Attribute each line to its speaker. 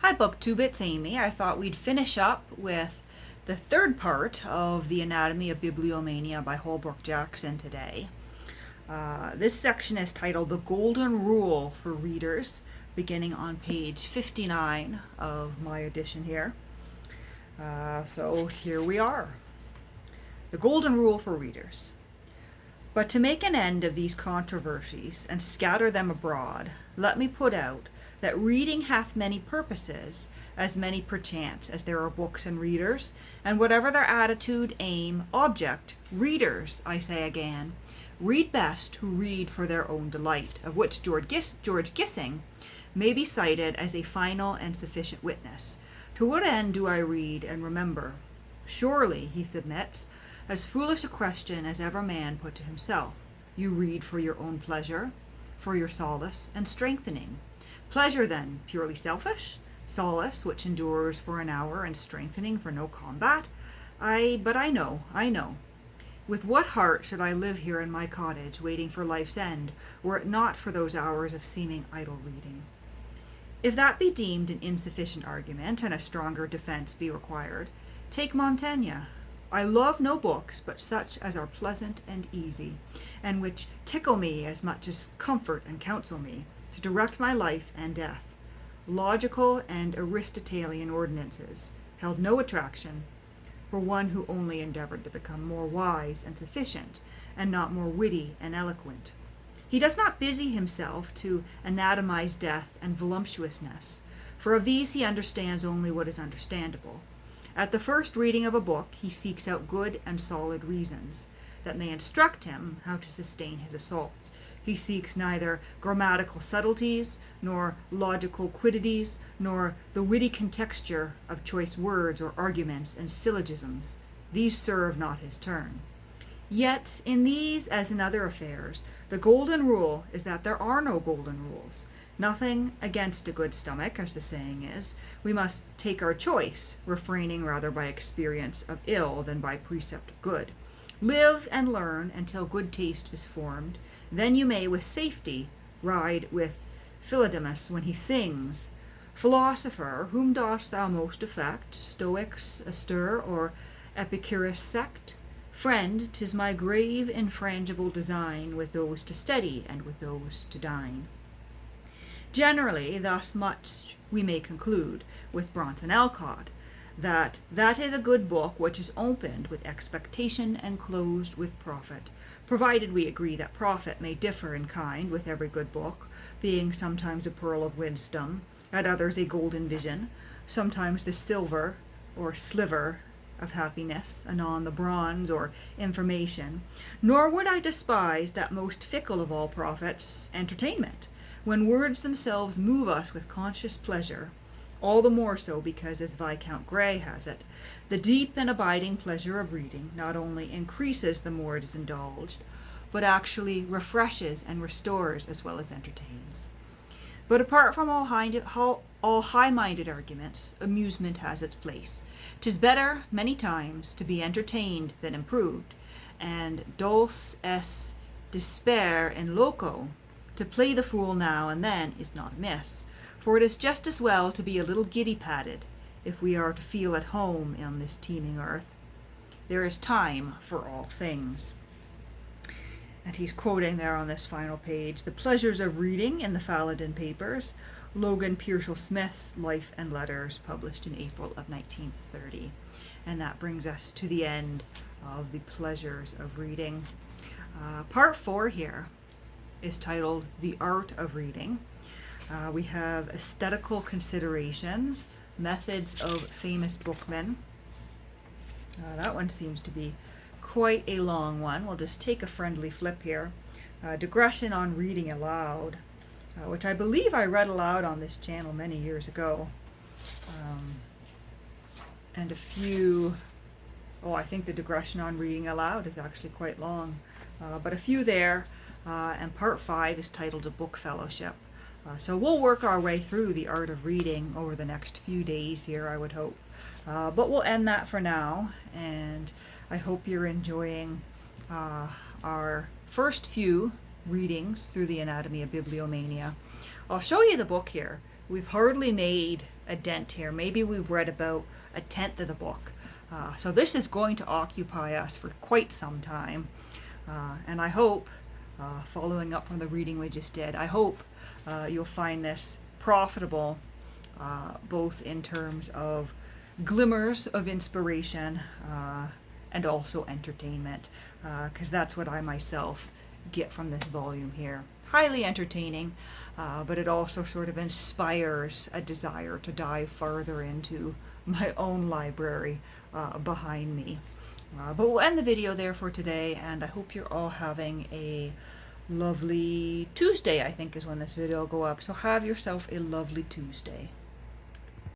Speaker 1: Hi BookTube, it's Amy. I thought we'd finish up with the third part of the Anatomy of Bibliomania by Holbrook Jackson today. This section is titled The Golden Rule for Readers, beginning on page 59 of my edition here. So here we are. The Golden Rule for Readers. But to make an end of these controversies and scatter them abroad, let me put out that reading hath many purposes, as many perchance as there are books and readers, and whatever their attitude, aim, object, readers, I say again, read best who read for their own delight, of which George Gissing may be cited as a final and sufficient witness. To what end do I read and remember? Surely, he submits, as foolish a question as ever man put to himself. You read for your own pleasure, for your solace and strengthening. Pleasure, then, purely selfish? Solace, which endures for an hour, and strengthening for no combat? But I know. With what heart should I live here in my cottage, waiting for life's end, were it not for those hours of seeming idle reading? If that be deemed an insufficient argument, and a stronger defense be required, take Montaigne. I love no books but such as are pleasant and easy, and which tickle me as much as comfort and counsel me, to direct my life and death. Logical and Aristotelian ordinances held no attraction for one who only endeavored to become more wise and sufficient, and not more witty and eloquent. He does not busy himself to anatomize death and voluptuousness, for of these he understands only what is understandable. At the first reading of a book he seeks out good and solid reasons that may instruct him how to sustain his assaults. He seeks neither grammatical subtleties, nor logical quiddities, nor the witty contexture of choice words or arguments and syllogisms. These serve not his turn. Yet, in these as in other affairs, the golden rule is that there are no golden rules. Nothing against a good stomach, as the saying is. We must take our choice, refraining rather by experience of ill than by precept of good. Live and learn until good taste is formed. Then you may with safety ride with Philodemus when he sings. Philosopher, whom dost thou most affect? Stoics astir, or Epicurus sect? Friend, 'tis my grave infrangible design with those to study and with those to dine. Generally, thus much we may conclude with Bronson Alcott, that is a good book which is opened with expectation and closed with profit, provided we agree that profit may differ in kind with every good book, being sometimes a pearl of wisdom, at others a golden vision, sometimes the silver or sliver of happiness, anon the bronze or information. Nor would I despise that most fickle of all profits, entertainment, when words themselves move us with conscious pleasure, all the more so because, as Viscount Gray has it, the deep and abiding pleasure of reading not only increases the more it is indulged, but actually refreshes and restores as well as entertains. But apart from all high-minded arguments, amusement has its place. 'Tis better, many times, to be entertained than improved, and dulce es despair in loco. To play the fool now and then is not amiss, for it is just as well to be a little giddy-padded, if we are to feel at home on this teeming earth. There is time for all things. And he's quoting there on this final page, The Pleasures of Reading in the Falloden Papers, Logan Pearsall Smith's Life and Letters, published in April of 1930. And that brings us to the end of The Pleasures of Reading. Part 4 here is titled The Art of Reading. We have aesthetical considerations, methods of famous bookmen. That one seems to be quite a long one. We'll just take a friendly flip here. Digression on reading aloud, which I believe I read aloud on this channel many years ago. And a few, I think the digression on reading aloud is actually quite long, but a few there. And part 5 is titled A Book Fellowship. So we'll work our way through the art of reading over the next few days here, I would hope. But we'll end that for now, and I hope you're enjoying our first few readings through the Anatomy of Bibliomania. I'll show you the book here we've hardly made a dent here. Maybe we've read about a tenth of the book. So this is going to occupy us for quite some time. And I hope, following up from the reading we just did, I hope you'll find this profitable, both in terms of glimmers of inspiration and also entertainment, because that's what I myself get from this volume here. Highly entertaining, but it also sort of inspires a desire to dive farther into my own library behind me. But we'll end the video there for today, and I hope you're all having a lovely Tuesday, I think is when this video will go up. So have yourself a lovely Tuesday.